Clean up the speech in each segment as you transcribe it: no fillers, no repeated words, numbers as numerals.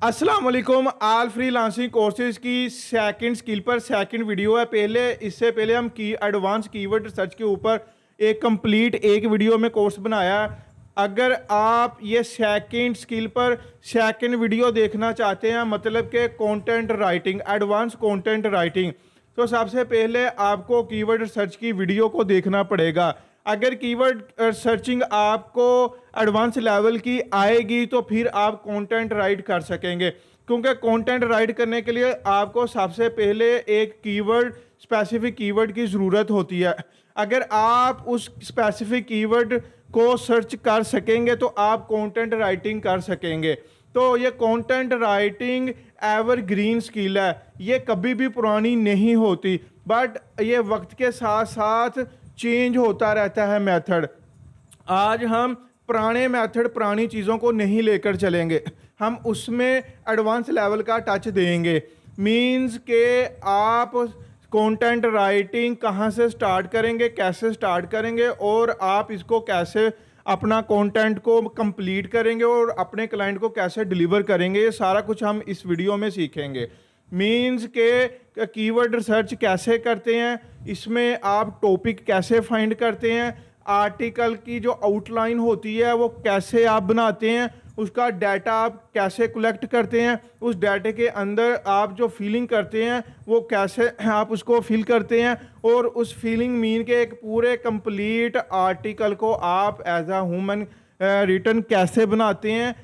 अस्सलाम वालेकुम। आल freelancing courses की सेकंड स्किल पर सेकंड वीडियो है। इससे पहले हम एडवांस कीवर्ड रिसर्च के ऊपर एक वीडियो में कोर्स बनाया। अगर आप ये सेकंड स्किल पर सेकंड वीडियो देखना चाहते हैं, मतलब कि content writing, advance content writing, तो सबसे पहले आपको कीवर्ड रिसर्च की वीडियो को देखना पड़ेगा। अगर कीवर्ड सर्चिंग आपको एडवांस लेवल की आएगी तो फिर आप कंटेंट राइट कर सकेंगे, क्योंकि कंटेंट राइट करने के लिए आपको सबसे पहले एक कीवर्ड, स्पेसिफिक कीवर्ड की ज़रूरत होती है। अगर आप उस स्पेसिफिक कीवर्ड को सर्च कर सकेंगे तो आप कंटेंट राइटिंग कर सकेंगे। तो ये कंटेंट राइटिंग एवरग्रीन स्किल है, ये कभी भी पुरानी नहीं होती, बट ये वक्त के साथ साथ चेंज होता रहता है मेथड। आज हम पुराने मेथड, पुरानी चीज़ों को नहीं लेकर चलेंगे, हम उसमें एडवांस लेवल का टच देंगे। मींस के आप कंटेंट राइटिंग कहाँ से स्टार्ट करेंगे, कैसे स्टार्ट करेंगे, और आप इसको कैसे अपना कंटेंट को कंप्लीट करेंगे और अपने क्लाइंट को कैसे डिलीवर करेंगे, ये सारा कुछ हम इस वीडियो में सीखेंगे। मींस के कीवर्ड रिसर्च कैसे करते हैं, इसमें आप टॉपिक कैसे फाइंड करते हैं, आर्टिकल की जो आउटलाइन होती है वो कैसे आप बनाते हैं, उसका डाटा आप कैसे कलेक्ट करते हैं, उस डाटे के अंदर आप जो फीलिंग करते हैं वो कैसे आप उसको फिल करते हैं, और उस फीलिंग मीन के एक पूरे कंप्लीट आर्टिकल को आप एज अ ह्यूमन रिटर्न कैसे बनाते हैं,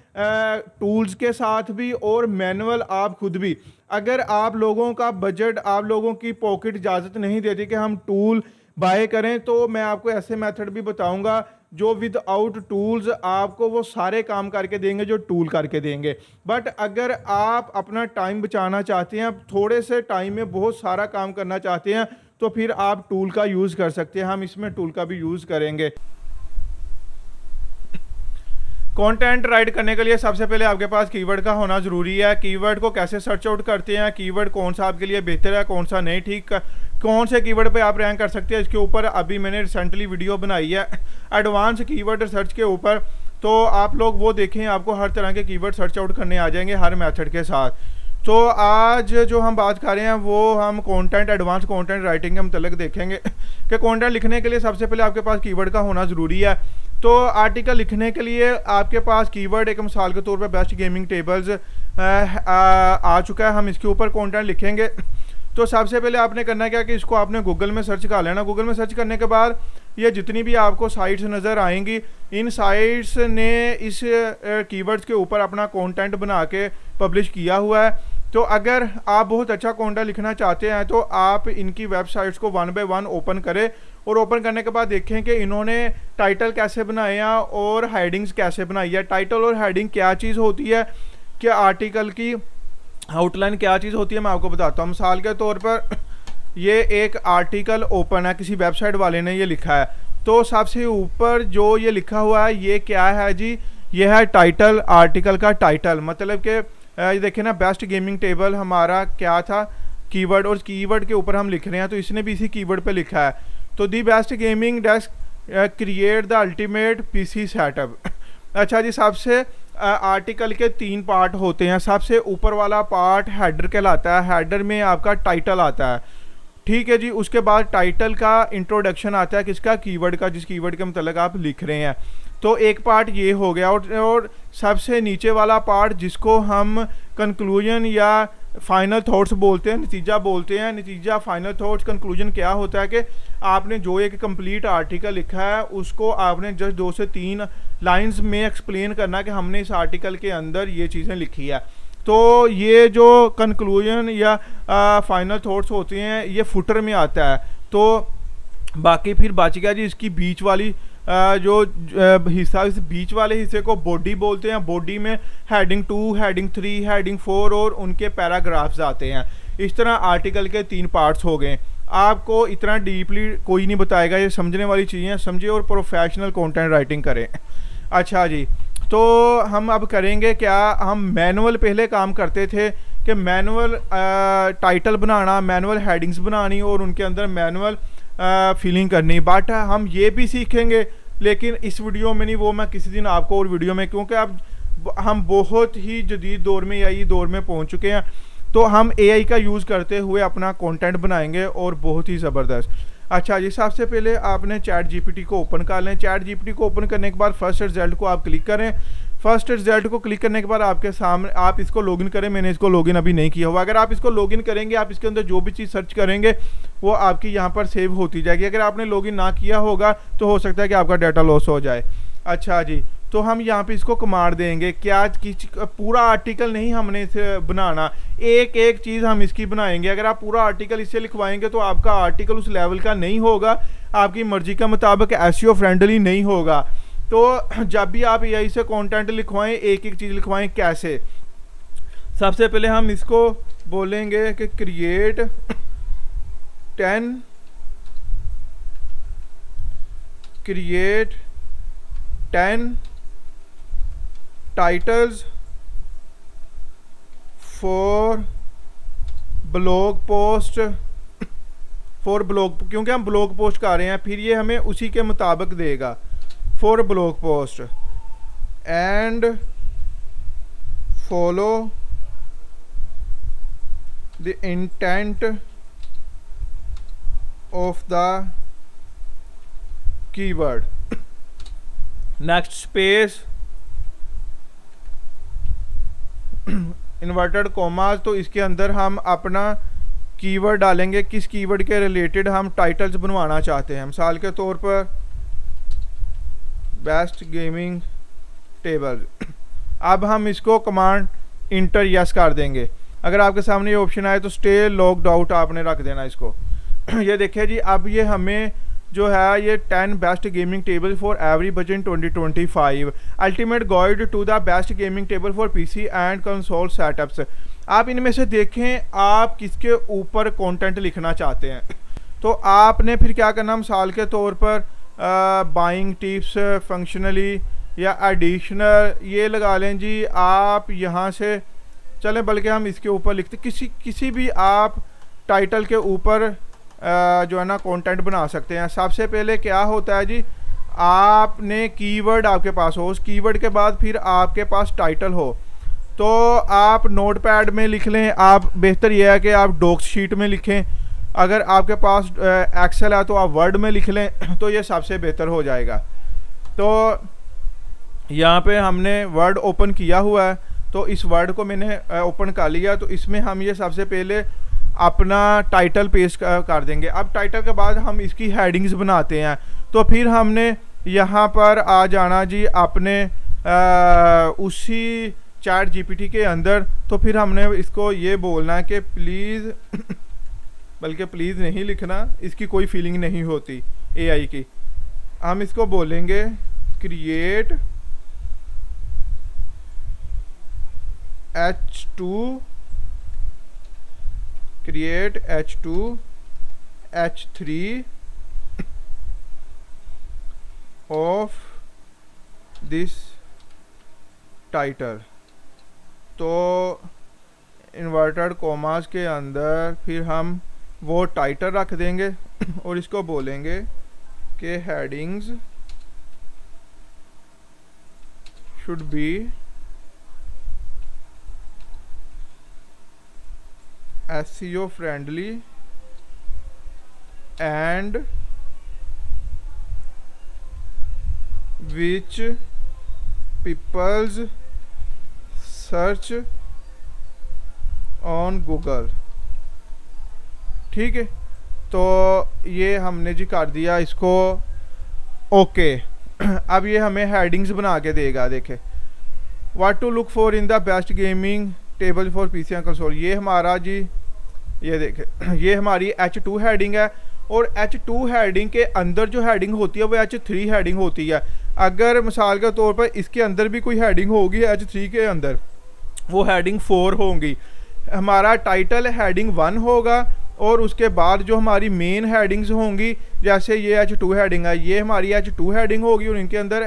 टूल्स के साथ भी और मैनुअल आप खुद भी। अगर आप लोगों का बजट, आप लोगों की पॉकेट इजाज़त नहीं देती कि हम टूल बाय करें, तो मैं आपको ऐसे मेथड भी बताऊंगा जो विदाउट टूल्स आपको वो सारे काम करके देंगे जो टूल करके देंगे। बट अगर आप अपना टाइम बचाना चाहते हैं, थोड़े से टाइम में बहुत सारा काम करना चाहते हैं, तो फिर आप टूल का यूज़ कर सकते हैं। हम इसमें टूल का भी यूज़ करेंगे। कंटेंट राइट करने के लिए सबसे पहले आपके पास कीवर्ड का होना ज़रूरी है। कीवर्ड को कैसे सर्च आउट करते हैं, कीवर्ड कौन सा आपके लिए बेहतर है, कौन सा नहीं, ठीक, कौन से कीवर्ड पे आप रैंक कर सकते हैं, इसके ऊपर अभी मैंने रिसेंटली वीडियो बनाई है एडवांस कीवर्ड रिसर्च के ऊपर। तो आप लोग वो देखें, आपको हर तरह के कीवर्ड सर्च आउट करने आ जाएंगे हर मेथड के साथ। तो आज जो हम बात कर रहे हैं वो हम कंटेंट, एडवांस कंटेंट राइटिंग के मतलब देखेंगे कि कंटेंट लिखने के लिए सबसे पहले आपके पास कीवर्ड का होना ज़रूरी है। तो आर्टिकल लिखने के लिए आपके पास कीवर्ड, एक मिसाल के तौर पे बेस्ट गेमिंग टेबल्स आ चुका है, हम इसके ऊपर कंटेंट लिखेंगे। तो सबसे पहले आपने करना क्या कि इसको आपने गूगल में सर्च कर लेना। गूगल में सर्च करने के बाद ये जितनी भी आपको साइट्स नज़र आएंगी, इन साइट्स ने इस कीवर्ड्स के ऊपर अपना कंटेंट बना के पब्लिश किया हुआ है। तो अगर आप बहुत अच्छा कंटेंट लिखना चाहते हैं तो आप इनकी वेबसाइट्स को वन बाय वन ओपन करें, और ओपन करने के बाद देखें कि इन्होंने टाइटल कैसे बनाए हैं और हेडिंग्स कैसे बनाई है। टाइटल और हेडिंग क्या चीज़ होती है, कि आर्टिकल की आउटलाइन क्या चीज़ होती है, मैं आपको बताता हूँ। मिसाल के तौर पर ये एक आर्टिकल ओपन है, किसी वेबसाइट वाले ने ये लिखा है, तो सबसे ऊपर जो ये लिखा हुआ है ये क्या है जी, ये है टाइटल, आर्टिकल का टाइटल। मतलब कि ये देखिए ना, बेस्ट गेमिंग टेबल हमारा क्या था, कीवर्ड, और कीवर्ड के ऊपर हम लिख रहे हैं, तो इसने भी इसी कीवर्ड पे लिखा है। तो the best gaming desk create the ultimate PC setup. अच्छा जी, सबसे आर्टिकल के 3 पार्ट होते हैं। सबसे ऊपर वाला पार्ट हेडर कहलाता है, हेडर में आपका टाइटल आता है, ठीक है जी। उसके बाद टाइटल का इंट्रोडक्शन आता है, किसका, कीवर्ड का, जिस कीवर्ड के मतलब आप लिख रहे हैं। तो एक पार्ट ये हो गया, और सबसे नीचे वाला पार्ट जिसको हम कंक्लूजन या फाइनल थॉट्स बोलते हैं, नतीजा बोलते हैं। नतीजा, फाइनल थॉट्स, कंक्लूजन क्या होता है कि आपने जो एक कंप्लीट आर्टिकल लिखा है उसको आपने जस्ट 2 से 3 लाइंस में एक्सप्लेन करना कि हमने इस आर्टिकल के अंदर ये चीज़ें लिखी है। तो ये जो कंक्लूजन या फाइनल थॉट्स होते हैं ये फुटर में आता है। तो बाकी फिर बच गया जी इसकी बीच वाली जो हिस्सा, इस बीच वाले हिस्से को बॉडी बोलते हैं। बॉडी में हेडिंग 2, हेडिंग 3, हेडिंग 4 और उनके पैराग्राफ्स आते हैं। इस तरह आर्टिकल के 3 पार्ट्स हो गए। आपको इतना डीपली कोई नहीं बताएगा, ये समझने वाली चीज़ें समझिए और प्रोफेशनल कंटेंट राइटिंग करें। अच्छा जी, तो हम अब करेंगे क्या, हम मैनुअल पहले काम करते थे कि मैनुअल टाइटल बनाना, मैनुअल हेडिंग्स बनानी और उनके अंदर मैनुअल फीलिंग करनी। बट हम ये भी सीखेंगे, लेकिन इस वीडियो में नहीं, वो मैं किसी दिन आपको और वीडियो में, क्योंकि अब हम बहुत ही जदीद दौर में एआई दौर में पहुंच चुके हैं, तो हम एआई का यूज़ करते हुए अपना कंटेंट बनाएंगे और बहुत ही ज़बरदस्त। अच्छा जी, सबसे पहले आपने चैट जीपीटी को ओपन कर लें। चैट जीपीटी को ओपन करने के बाद फर्स्ट रिजल्ट को आप क्लिक करें। फर्स्ट रिजल्ट को क्लिक करने के बाद आपके सामने आप इसको लॉगिन करें। मैंने इसको लॉगिन अभी नहीं किया हुआ। अगर आप इसको लॉगिन करेंगे, आप इसके अंदर जो भी चीज़ सर्च करेंगे वो आपकी यहाँ पर सेव होती जाएगी। अगर आपने लॉगिन ना किया होगा तो हो सकता है कि आपका डाटा लॉस हो जाए। अच्छा जी, तो हम यहाँ पे इसको कमांड देंगे। क्या पूरा आर्टिकल नहीं हमने इसे बनाना, एक एक चीज़ हम इसकी बनाएंगे। अगर आप पूरा आर्टिकल इससे लिखवाएंगे तो आपका आर्टिकल उस लेवल का नहीं होगा, आपकी मर्जी का मुताबिक एसईओ फ्रेंडली नहीं होगा। तो जब भी आप एआई से कंटेंट लिखवाएं, एक एक चीज़ लिखवाएं। कैसे? सबसे पहले हम इसको बोलेंगे कि create 10 titles for blog post, क्योंकि हम ब्लॉग पोस्ट कर रहे हैं, फिर ये हमें उसी के मुताबिक देगा। For blog post and follow the intent of the keyword. Next space inverted commas, तो इसके अंदर हम अपना कीवर्ड डालेंगे, किस कीवर्ड के रिलेटेड हम टाइटल्स बनवाना चाहते हैं। मिसाल के तौर पर बेस्ट गेमिंग टेबल। अब हम इसको कमांड इंटर यस कर देंगे। अगर आपके सामने ये ऑप्शन आए तो स्टे लॉग्ड आउट आपने रख देना इसको। ये देखिए जी, अब ये हमें जो है ये 10 best gaming table for every budget 2025 ultimate guide to the best gaming table for PC and console setups. आप इनमें से देखें आप किसके ऊपर कंटेंट लिखना चाहते हैं। तो आपने फिर क्या करना, मिसाल के तौर पर बाइंग टिप्स फंक्शनली या एडिशनल ये लगा लें जी। आप यहाँ से चलें, बल्कि हम इसके ऊपर लिखते किसी भी आप टाइटल के ऊपर जो है ना कंटेंट बना सकते हैं। सबसे पहले क्या होता है जी, आपने कीवर्ड आपके पास हो, उस कीवर्ड के बाद फिर आपके पास टाइटल हो। तो आप नोटपैड में लिख लें, आप बेहतर यह है कि आप डॉक्स शीट में लिखें। अगर आपके पास एक्सेल है तो आप वर्ड में लिख लें, तो ये सबसे बेहतर हो जाएगा। तो यहाँ पे हमने वर्ड ओपन किया हुआ है, तो इस वर्ड को मैंने ओपन कर लिया। तो इसमें हम ये सबसे पहले अपना टाइटल पेस्ट कर देंगे। अब टाइटल के बाद हम इसकी हेडिंग्स बनाते हैं। तो फिर हमने यहाँ पर आ जाना जी अपने उसी चैट जीपीटी के अंदर। तो फिर हमने इसको ये बोलना है कि प्लीज़ बल्कि प्लीज़ नहीं लिखना, इसकी कोई फीलिंग नहीं होती एआई की। हम इसको बोलेंगे create H2 H3 of this title। तो इन्वर्टेड कॉमास के अंदर फिर हम वो टाइटल रख देंगे और इसको बोलेंगे कि headings should be SEO friendly and which people's search on Google। ठीक है, तो ये हमने जी कर दिया इसको ओके। अब ये हमें हेडिंग्स बना के देगा। देखे what to look for in the best gaming table for PC and console. ये हमारा जी ये देखें ये हमारी H2 हेडिंग है। और H2 हेडिंग के अंदर जो हेडिंग होती है वो H3 हेडिंग होती है। अगर मिसाल के तौर पर इसके अंदर भी कोई हेडिंग होगी H3 के अंदर, वो हेडिंग 4 होंगी। हमारा टाइटल हेडिंग 1 होगा और उसके बाद जो हमारी मेन हेडिंग्स होंगी, जैसे ये H2 हेडिंग है, ये हमारी H2 हेडिंग होगी और इनके अंदर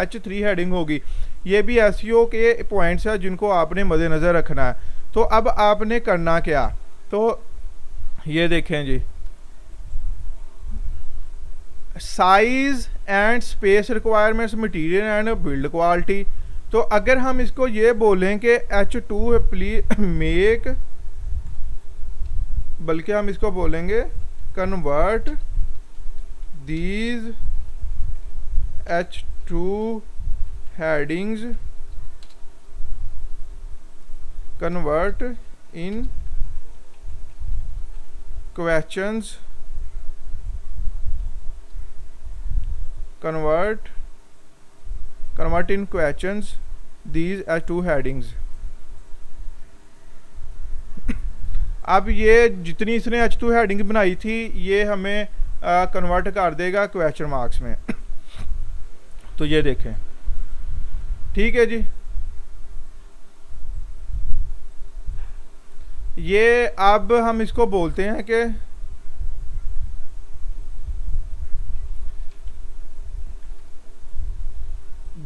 H3 हेडिंग होगी। ये भी एसईओ के पॉइंट्स है जिनको आपने मद्देनज़र रखना है। तो अब आपने करना क्या, तो ये देखें जी, size and space requirements, material and build quality. तो अगर हम इसको ये बोलें कि H2 प्लीज मेक, बल्कि हम इसको बोलेंगे convert these H2 headings convert in questions, convert in questions these H2 headings। अब ये जितनी इसने H2 हेडिंग बनाई थी ये हमें कन्वर्ट कर देगा क्वेश्चन मार्क्स में। तो ये देखें, ठीक है जी। ये अब हम इसको बोलते हैं कि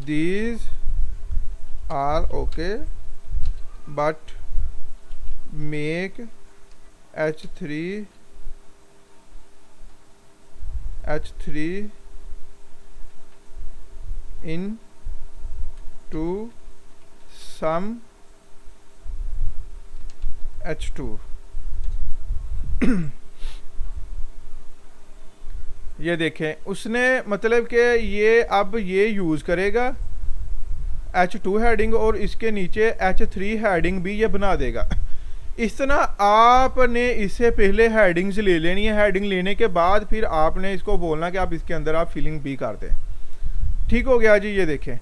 these are okay but make H3 into some H2। ये देखें, उसने मतलब कि ये अब ये यूज़ करेगा H2 हेडिंग और इसके नीचे H3 हेडिंग भी ये बना देगा। इस तरह आपने इससे पहले हेडिंग्स ले लेनी है, हेडिंग लेने के बाद फिर आपने इसको बोलना कि आप इसके अंदर आप फिलिंग भी कर दें। ठीक हो गया जी। ये देखें,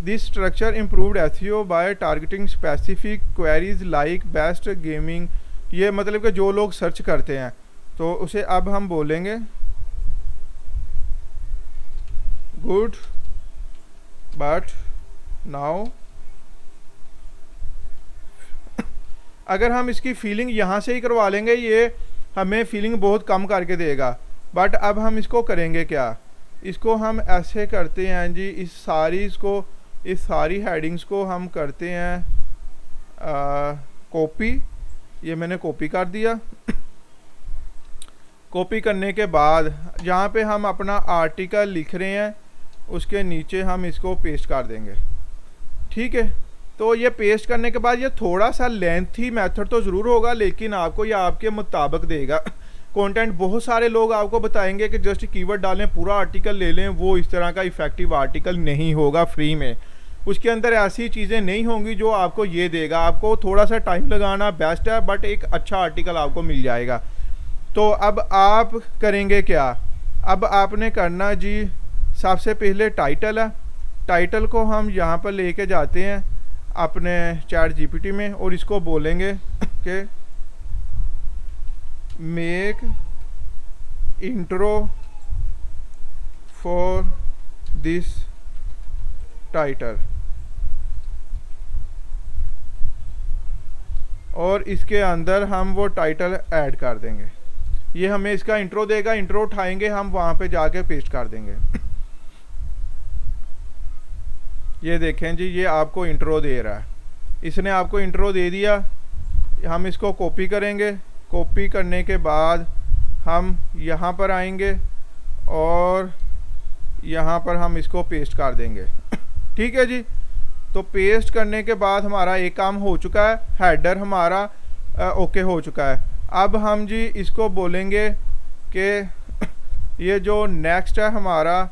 this structure improved SEO by targeting specific queries like best gaming. ये मतलब कि जो लोग सर्च करते हैं तो उसे अब हम बोलेंगे गुड बट नाउ। अगर हम इसकी फीलिंग यहाँ से ही करवा लेंगे ये हमें फीलिंग बहुत कम करके देगा। बट अब हम इसको करेंगे क्या, इसको हम ऐसे करते हैं जी, इस सारी हेडिंग्स को हम करते हैं कॉपी। ये मैंने कॉपी कर दिया। कॉपी करने के बाद जहाँ पे हम अपना आर्टिकल लिख रहे हैं उसके नीचे हम इसको पेस्ट कर देंगे। ठीक है, तो ये पेस्ट करने के बाद ये थोड़ा सा लेंथी मेथड तो ज़रूर होगा, लेकिन आपको ये आपके मुताबिक देगा कंटेंट। बहुत सारे लोग आपको बताएंगे कि जस्ट कीवर्ड डालें, पूरा आर्टिकल ले लें, वो इस तरह का इफ़ेक्टिव आर्टिकल नहीं होगा फ्री में। उसके अंदर ऐसी चीज़ें नहीं होंगी जो आपको ये देगा। आपको थोड़ा सा टाइम लगाना बेस्ट है, बट एक अच्छा आर्टिकल आपको मिल जाएगा। तो अब आप करेंगे क्या, अब आपने करना जी, सबसे पहले टाइटल है। टाइटल को हम यहाँ पर लेके जाते हैं अपने चैट जीपीटी में और इसको बोलेंगे कि make intro for this title, और इसके अंदर हम वो टाइटल ऐड कर देंगे। ये हमें इसका इंट्रो देगा, इंट्रो उठाएंगे हम वहाँ पे जाके पेस्ट कर देंगे। ये देखें जी, ये आपको इंट्रो दे रहा है, इसने आपको इंट्रो दे दिया। हम इसको कॉपी करेंगे। कॉपी करने के बाद हम यहाँ पर आएंगे और यहाँ पर हम इसको पेस्ट कर देंगे। ठीक है जी। तो पेस्ट करने के बाद हमारा एक काम हो चुका है, हेडर हमारा ओके हो चुका है। अब हम जी इसको बोलेंगे कि ये जो नेक्स्ट है हमारा,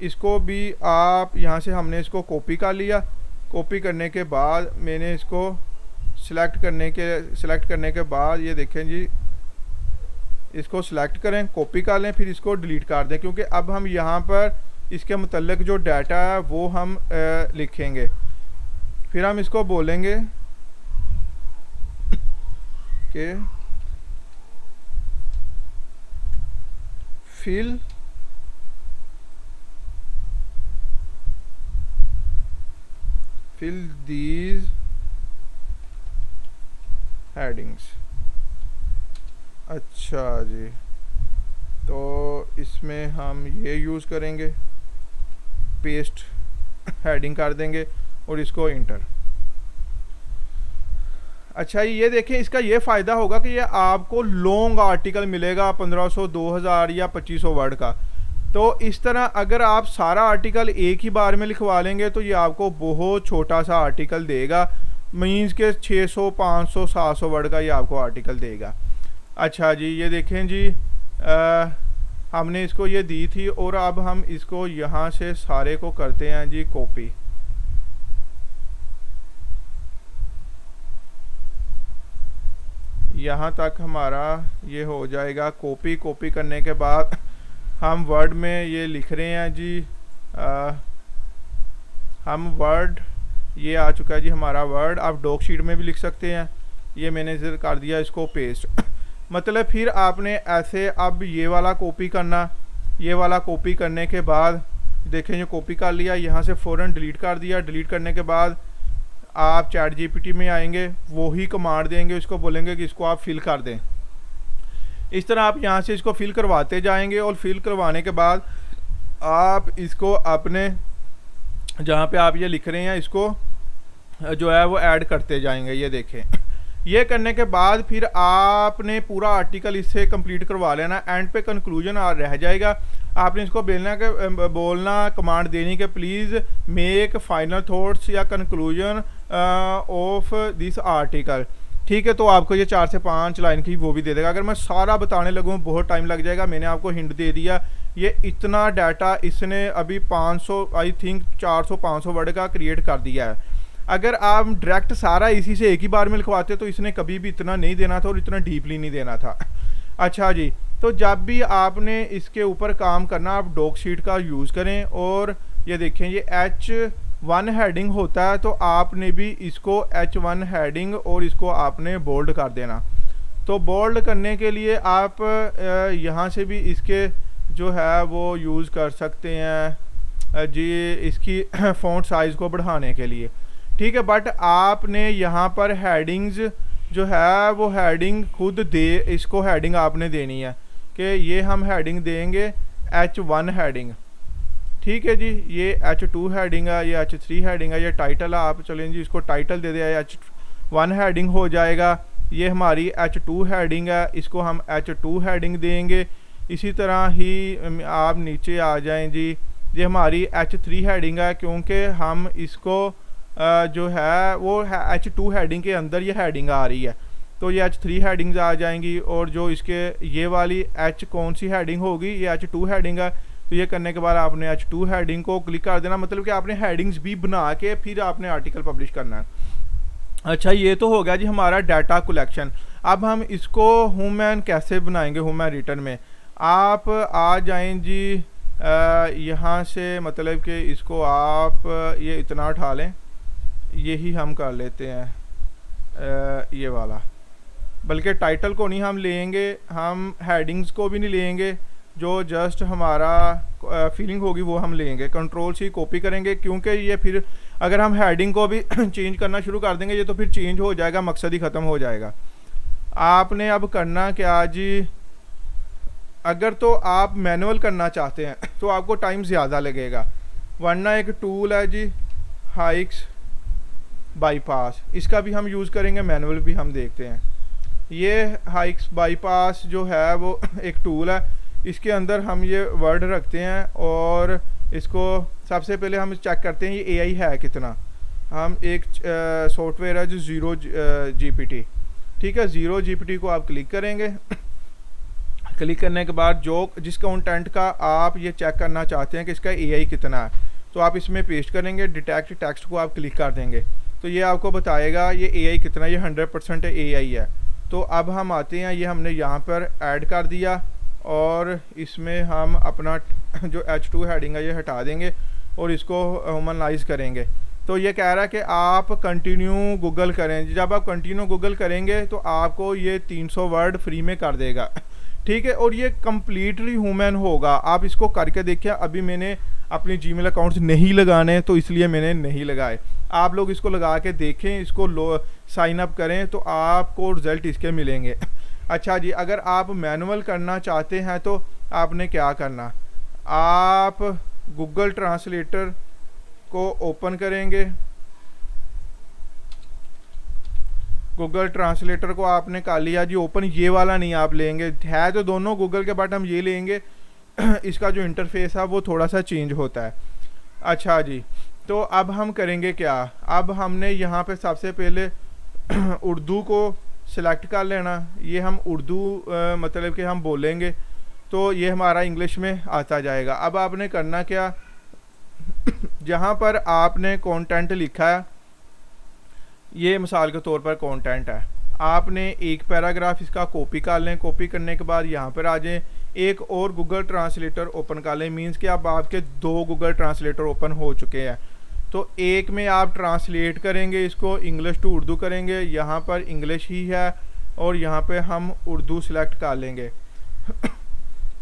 इसको भी आप यहाँ से हमने इसको कॉपी कर लिया। कॉपी करने के बाद मैंने इसको सिलेक्ट करने के बाद ये देखें जी, इसको सिलेक्ट करें, कॉपी कर लें, फिर इसको डिलीट कर दें, क्योंकि अब हम यहाँ पर इसके मुतल्लिक जो डाटा है वो हम लिखेंगे। फिर हम इसको बोलेंगे कि फिल these headings। अच्छा जी, तो इसमें हम ये यूज़ करेंगे, पेस्ट हेडिंग कर देंगे और इसको इंटर। अच्छा ये देखें, इसका ये फ़ायदा होगा कि ये आपको लॉन्ग आर्टिकल मिलेगा 1500, 2000 या 2500 वर्ड का। तो इस तरह अगर आप सारा आर्टिकल एक ही बार में लिखवा लेंगे तो ये आपको बहुत छोटा सा आर्टिकल देगा, मीन्स के 600 500 700 वर्ड का ये आपको आर्टिकल देगा। अच्छा जी, ये देखें जी, हमने इसको ये दी थी और अब हम इसको यहाँ से सारे को करते हैं जी कॉपी। यहाँ तक हमारा ये हो जाएगा कॉपी। कॉपी करने के बाद हम वर्ड में ये लिख रहे हैं जी, हम वर्ड, ये आ चुका है जी हमारा वर्ड। आप डॉक शीट में भी लिख सकते हैं। ये मैंने कर दिया इसको पेस्ट। मतलब फिर आपने ऐसे अब ये वाला कॉपी करना, ये वाला कॉपी करने के बाद देखें ये कॉपी कर लिया, यहाँ से फ़ौरन डिलीट कर दिया। डिलीट करने के बाद आप चैट जीपीटी में आएंगे, वही कमांड देंगे, इसको बोलेंगे कि इसको आप फिल कर दें। इस तरह आप यहाँ से इसको फिल करवाते जाएंगे और फिल करवाने के बाद आप इसको अपने जहाँ पे आप ये लिख रहे हैं इसको जो है वो ऐड करते जाएंगे। ये देखें, ये करने के बाद फिर आपने पूरा आर्टिकल इससे कंप्लीट करवा लेना। एंड पे कंक्लूजन रह जाएगा, आपने इसको बोलना कमांड देनी कि प्लीज़ मेक फाइनल थॉट्स या कंक्लूजन ऑफ दिस आर्टिकल। ठीक है, तो आपको ये 4 से 5 लाइन की वो भी दे देगा। अगर मैं सारा बताने लगूँ बहुत टाइम लग जाएगा। मैंने आपको हिंट दे दिया, ये इतना डाटा इसने अभी 500 आई थिंक 400-500 वर्ड का क्रिएट कर दिया है। अगर आप डायरेक्ट सारा इसी से एक ही बार में लिखवाते तो इसने कभी भी इतना नहीं देना था और इतना डीपली नहीं देना था। अच्छा जी, तो जब भी आपने इसके ऊपर काम करना आप डॉक शीट का यूज़ करें। और ये देखें ये H1 हेडिंग होता है, तो आपने भी इसको H1 हेडिंग और इसको आपने बोल्ड कर देना। तो बोल्ड करने के लिए आप यहाँ से भी इसके जो है वो यूज़ कर सकते हैं जी, इसकी फ़ॉन्ट साइज़ को बढ़ाने के लिए। ठीक है, बट आपने यहाँ पर हेडिंग्स जो है वो हेडिंग खुद इसको हेडिंग आपने देनी है कि ये हम हेडिंग देंगे H1 हेडिंग। ठीक है जी, ये H2 हेडिंग है, ये H3 हेडिंग है, ये टाइटल है। आप चलें जी इसको टाइटल दे दें, H1 हेडिंग हो जाएगा। ये हमारी H2 हेडिंग है, इसको हम H2 हेडिंग देंगे। इसी तरह ही आप नीचे आ जाएं जी, ये हमारी H3 हेडिंग है क्योंकि हम इसको जो है वो H2 हेडिंग के अंदर ये हेडिंग आ रही है, तो ये H3 हेडिंग्स आ जाएंगी। और जो इसके ये वाली H कौन सी हेडिंग होगी, ये H2 हेडिंग है। तो ये करने के बाद आपने H2 हेडिंग को क्लिक कर देना, मतलब कि आपने हेडिंग्स भी बना के फिर आपने आर्टिकल पब्लिश करना है। अच्छा, ये तो हो गया जी हमारा डाटा कलेक्शन। अब हम इसको ह्यूमन कैसे बनाएंगे, ह्यूमन रिटर्न में आप आ जाएं जी यहाँ से, मतलब कि इसको आप ये इतना उठा लें, यही हम कर लेते हैं ये वाला, बल्कि टाइटल को नहीं हम लेंगे, हम हेडिंग्स को भी नहीं लेंगे, जो जस्ट हमारा फीलिंग होगी वो हम लेंगे। Ctrl+C कॉपी करेंगे क्योंकि ये फिर अगर हम हेडिंग को भी चेंज करना शुरू कर देंगे ये तो फिर चेंज हो जाएगा, मकसद ही ख़त्म हो जाएगा। आपने अब करना क्या जी, अगर तो आप मैनुअल करना चाहते हैं तो आपको टाइम ज़्यादा लगेगा, वरना एक टूल है जी हाइक्स बाईपास, इसका भी हम यूज़ करेंगे, मैनुअल भी हम देखते हैं। ये हाइक्स बाईपास जो है वो एक टूल है, इसके अंदर हम ये वर्ड रखते हैं और इसको सबसे पहले हम चेक करते हैं ये AI है कितना। हम एक सॉफ्टवेयर है जो 0 GPT, ठीक है, 0 GPT को आप क्लिक करेंगे। क्लिक करने के बाद जो जिस कंटेंट का आप ये चेक करना चाहते हैं कि इसका AI कितना है, तो आप इसमें पेस्ट करेंगे, डिटेक्ट टेक्स्ट को आप क्लिक कर देंगे तो ये आपको बताएगा ये AI कितना, ये 100% AI है। तो अब हम आते हैं, ये हमने यहाँ पर ऐड कर दिया और इसमें हम अपना जो H2 हेडिंग है ये हटा देंगे और इसको ह्यूमनलाइज करेंगे। तो ये कह रहा है कि आप कंटिन्यू गूगल करें। जब आप कंटिन्यू गूगल करेंगे तो आपको ये 300 वर्ड फ्री में कर देगा, ठीक है, और ये कम्प्लीटली ह्यूमन होगा। आप इसको करके देखिए, अभी मैंने अपने जीमेल अकाउंट्स नहीं लगाने तो इसलिए मैंने नहीं लगाए। आप लोग इसको लगा के देखें, इसको साइन अप करें तो आपको रिज़ल्ट इसके मिलेंगे। अच्छा जी, अगर आप मैनुअल करना चाहते हैं तो आपने क्या करना, आप गूगल ट्रांसलेटर को ओपन करेंगे। गूगल ट्रांसलेटर को आपने कर लिया जी ओपन, ये वाला नहीं आप लेंगे, है तो दोनों गूगल के, बट हम ये लेंगे इसका जो इंटरफेस है वो थोड़ा सा चेंज होता है। अच्छा जी, तो अब हम करेंगे क्या, अब हमने यहाँ पे सबसे पहले उर्दू को सिलेक्ट कर लेना। ये हम उर्दू मतलब कि हम बोलेंगे तो ये हमारा इंग्लिश में आता जाएगा। अब आपने करना क्या, जहाँ पर आपने कंटेंट लिखा है, ये मिसाल के तौर पर कंटेंट है, आपने एक पैराग्राफ इसका कॉपी कर लें। कॉपी करने के बाद यहाँ पर आ जाएं, एक और गूगल ट्रांसलेटर ओपन कर लें। मीन्स कि अब आपके 2 गूगल ट्रांसलेटर ओपन हो चुके हैं। तो एक में आप ट्रांसलेट करेंगे, इसको इंग्लिश टू उर्दू करेंगे, यहाँ पर इंग्लिश ही है और यहाँ पे हम उर्दू सेलेक्ट कर लेंगे।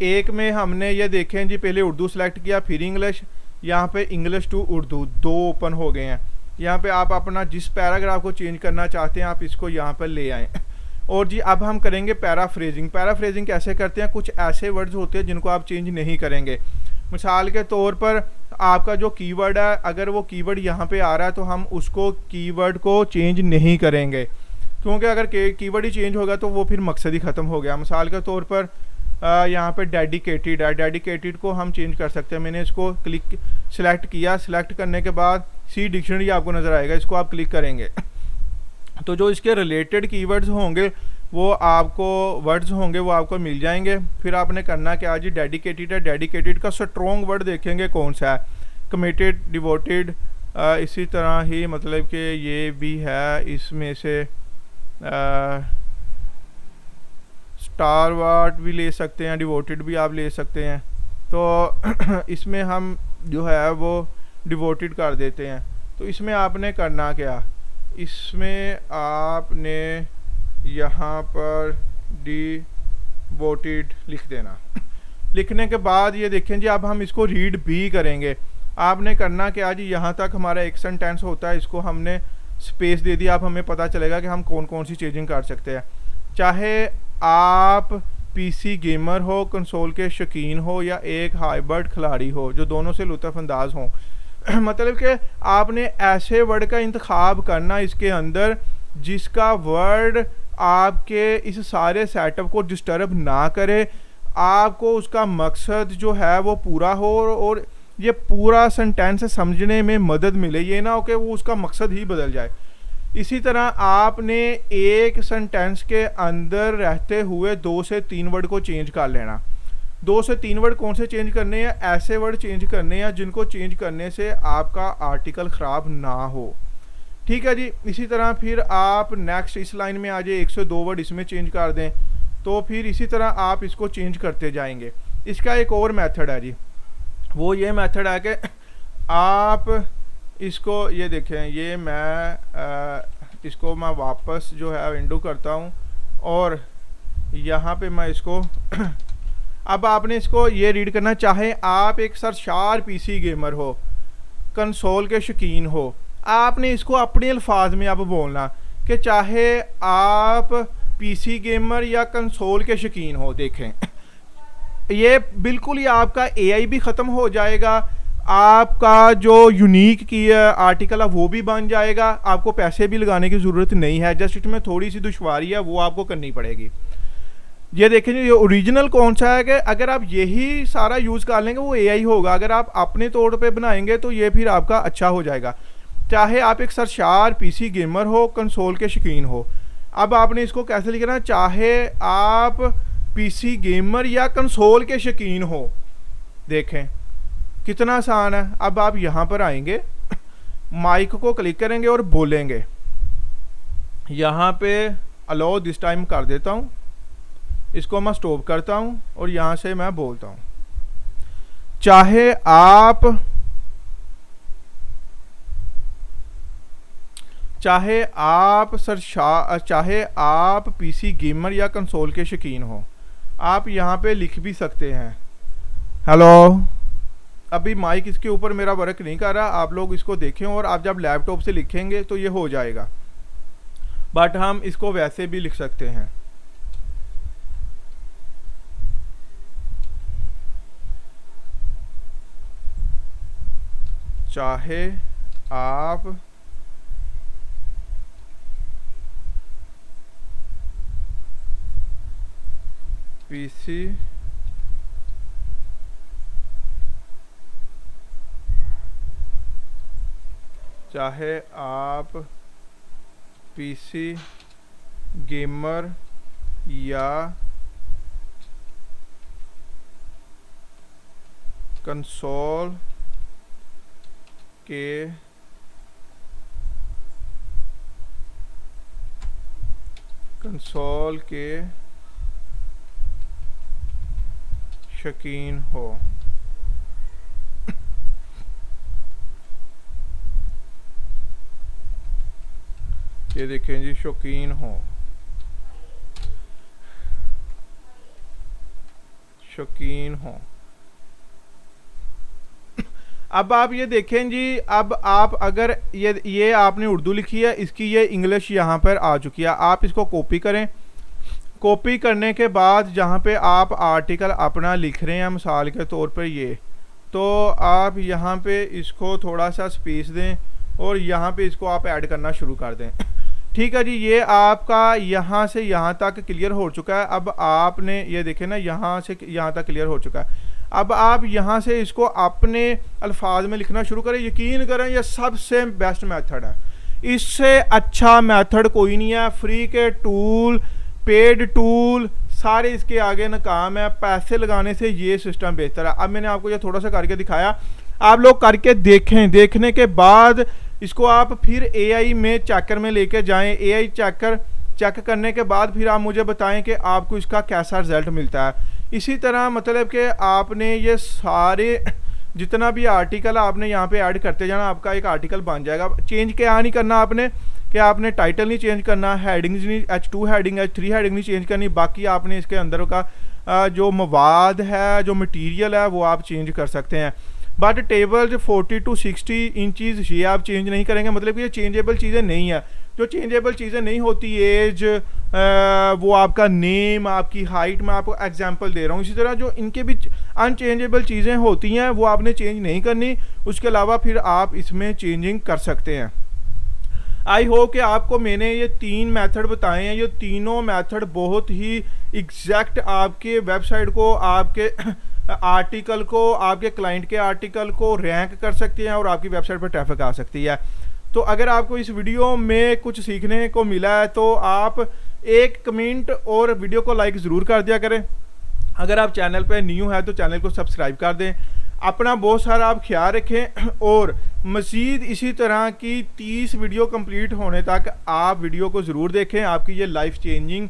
एक में हमने ये देखें जी, पहले उर्दू सेलेक्ट किया फिर इंग्लिश, यहाँ पे इंग्लिश टू उर्दू 2 ओपन हो गए हैं। यहाँ पे आप अपना जिस पैराग्राफ को चेंज करना चाहते हैं आप इसको यहाँ पर ले आएँ। और जी अब हम करेंगे पैराफ्रेजिंग। पैराफ्रेजिंग कैसे करते हैं, कुछ ऐसे वर्ड्स होते हैं जिनको आप चेंज नहीं करेंगे। मिसाल के तौर पर आपका जो कीवर्ड है, अगर वो कीवर्ड यहाँ पे आ रहा है तो हम उसको कीवर्ड को चेंज नहीं करेंगे, क्योंकि अगर कीवर्ड ही चेंज होगा तो वो फिर मकसद ही ख़त्म हो गया। मिसाल के तौर पर यहाँ पे डेडिकेटेड है, डेडिकेटेड को हम चेंज कर सकते हैं। मैंने इसको क्लिक सेलेक्ट किया, सेलेक्ट करने के बाद सी डिक्शनरी आपको नज़र आएगा, इसको आप क्लिक करेंगे तो जो इसके रिलेटेड कीवर्ड्स होंगे वो आपको वर्ड्स होंगे वो आपको मिल जाएंगे। फिर आपने करना क्या जी, डेडिकेटेड है, डेडिकेटेड का स्ट्रॉन्ग वर्ड देखेंगे कौन सा है, कमिटेड, डिवोटेड, इसी तरह ही मतलब कि ये भी है, इसमें से स्टारवार्ट भी ले सकते हैं, डिवोटेड भी आप ले सकते हैं। तो इसमें हम जो है वो डिवोटेड कर देते हैं। तो इसमें आपने करना क्या, इसमें आपने यहाँ पर डिवोटेड लिख देना। लिखने के बाद ये देखें जी, अब हम इसको रीड भी करेंगे। आपने करना क्या जी, यहाँ तक हमारा एक सेंटेंस होता है, इसको हमने स्पेस दे दिया। अब हमें पता चलेगा कि हम कौन कौन सी चेंजिंग कर सकते हैं। चाहे आप पीसी गेमर हो, कंसोल के शौकीन हो, या एक हाइब्रिड खिलाड़ी हो जो दोनों से लुत्फ़अंदाज हों मतलब कि आपने ऐसे वर्ड का इंतखाब करना इसके अंदर जिसका वर्ड आपके इस सारे सेटअप को डिस्टर्ब ना करे, आपको उसका मकसद जो है वो पूरा हो और ये पूरा सेंटेंस समझने में मदद मिले। ये ना हो कि वो उसका मकसद ही बदल जाए। इसी तरह आपने एक सेंटेंस के अंदर रहते हुए 2 से 3 वर्ड को चेंज कर लेना। 2 से 3 वर्ड कौन से चेंज करने हैं, ऐसे वर्ड चेंज करने हैं जिनको चेंज करने से आपका आर्टिकल ख़राब ना हो। ठीक है जी। इसी तरह फिर आप नेक्स्ट इस लाइन में आ जाए, 1 से 2 वर्ड इसमें चेंज कर दें, तो फिर इसी तरह आप इसको चेंज करते जाएंगे। इसका एक और मेथड है जी, वो ये मेथड है कि आप इसको ये देखें, ये मैं इसको मैं वापस जो है विंडो करता हूँ और यहाँ पे मैं इसको अब आपने इसको ये रीड करना, चाहे आप एक सरशार पीसी गेमर हो, कंसोल के शौकीन हो, आपने इसको अपने अल्फाज में अब बोलना कि चाहे आप पीसी गेमर या कंसोल के शौकीन हो। देखें ये बिल्कुल ही आपका एआई भी ख़त्म हो जाएगा, आपका जो यूनिक की आर्टिकल है वो भी बन जाएगा, आपको पैसे भी लगाने की ज़रूरत नहीं है। जस्ट इसमें थोड़ी सी दुश्वारी है, वो आपको करनी पड़ेगी। ये देखें ये ओरिजिनल कौन सा है कि अगर आप यही सारा यूज़ कर लेंगे वो एआई होगा, अगर आप अपने तौर पे बनाएंगे तो ये फिर आपका अच्छा हो जाएगा। चाहे आप एक सरशार पीसी गेमर हो, कंसोल के शौकीन हो। अब आपने इसको कैसे लिखना, चाहे आप पीसी गेमर या कंसोल के शौकीन हो। देखें कितना आसान है। अब आप यहाँ पर आएंगे, माइक को क्लिक करेंगे और बोलेंगे। यहाँ पे अलाउ दिस टाइम कर देता हूँ, इसको मैं स्टॉप करता हूँ और यहाँ से मैं बोलता हूँ, चाहे आप पीसी गेमर या कंसोल के शौकीन हो। आप यहाँ पे लिख भी सकते हैं हेलो। अभी माइक इसके ऊपर मेरा वर्क नहीं कर रहा, आप लोग इसको देखें और आप जब लैपटॉप से लिखेंगे तो ये हो जाएगा, बट हम इसको वैसे भी लिख सकते हैं। चाहे आप पीसी चाहे आप पीसी गेमर या कंसोल के शौकीन हो। ये देखें जी, शौकीन हो, शौकीन हो। अब आप ये देखें जी, अब आप अगर ये आपने उर्दू लिखी है, इसकी ये इंग्लिश यहाँ पर आ चुकी है। आप इसको कॉपी करें। कॉपी करने के बाद जहाँ पे आप आर्टिकल अपना लिख रहे हैं, मिसाल के तौर पर ये, तो आप यहाँ पे इसको थोड़ा सा स्पेस दें और यहाँ पे इसको आप ऐड करना शुरू कर दें। ठीक है जी, ये आपका यहाँ से यहाँ तक क्लियर हो चुका है। अब आपने ये देखें ना, यहाँ से यहाँ तक क्लियर हो चुका है। अब आप यहाँ से इसको अपने अल्फाज में लिखना शुरू करें। यकीन करें, ये सबसे बेस्ट मेथड है, इससे अच्छा मेथड कोई नहीं है। फ्री के टूल, पेड टूल सारे इसके आगे नाकाम है। पैसे लगाने से ये सिस्टम बेहतर है। अब मैंने आपको ये थोड़ा सा करके दिखाया, आप लोग करके देखें। देखने के बाद इसको आप फिर एआई में चेकर में लेके जाएं। एआई चेकर चेक करने के बाद फिर आप मुझे बताएं कि आपको इसका कैसा रिजल्ट मिलता है। इसी तरह मतलब कि आपने ये सारे जितना भी आर्टिकल आपने यहाँ पे ऐड करते जाना, आपका एक आर्टिकल बन जाएगा। चेंज क्या नहीं करना आपने, कि आपने टाइटल नहीं चेंज करना, हेडिंग्स नहीं, H2 हेडिंग, H3 हेडिंग नहीं चेंज करनी। बाकी आपने इसके अंदर का जो मवाद है, जो मटेरियल है, वो आप चेंज कर सकते हैं। बट टेबल्स 40 to 60 इंचज़ ये आप चेंज नहीं करेंगे। मतलब कि ये चेंजेबल चीज़ें नहीं है। जो चेंजेबल चीज़ें नहीं होती, एज, वो आपका नेम, आपकी हाइट, मैं आपको एग्जांपल दे रहा हूँ। इसी तरह जो इनके भी अनचेंजेबल चीज़ें होती हैं, वो आपने चेंज नहीं करनी। उसके अलावा फिर आप इसमें चेंजिंग कर सकते हैं। आई होप कि आपको मैंने ये 3 मेथड बताए हैं। ये तीनों मेथड बहुत ही एग्जैक्ट आपके वेबसाइट को, आपके आर्टिकल को, आपके क्लाइंट के आर्टिकल को रैंक कर सकती हैं और आपकी वेबसाइट पर ट्रैफिक आ सकती है। तो अगर आपको इस वीडियो में कुछ सीखने को मिला है तो आप एक कमेंट और वीडियो को लाइक ज़रूर कर दिया करें। अगर आप चैनल पर न्यू है तो चैनल को सब्सक्राइब कर दें। अपना बहुत सारा आप ख्याल रखें और मज़ीद इसी तरह की 30 वीडियो कंप्लीट होने तक आप वीडियो को ज़रूर देखें। आपकी ये लाइफ चेंजिंग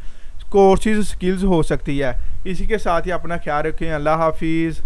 कोर्सेज स्किल्स हो सकती है। इसी के साथ ही अपना ख्याल रखें। अल्लाह हाफिज़।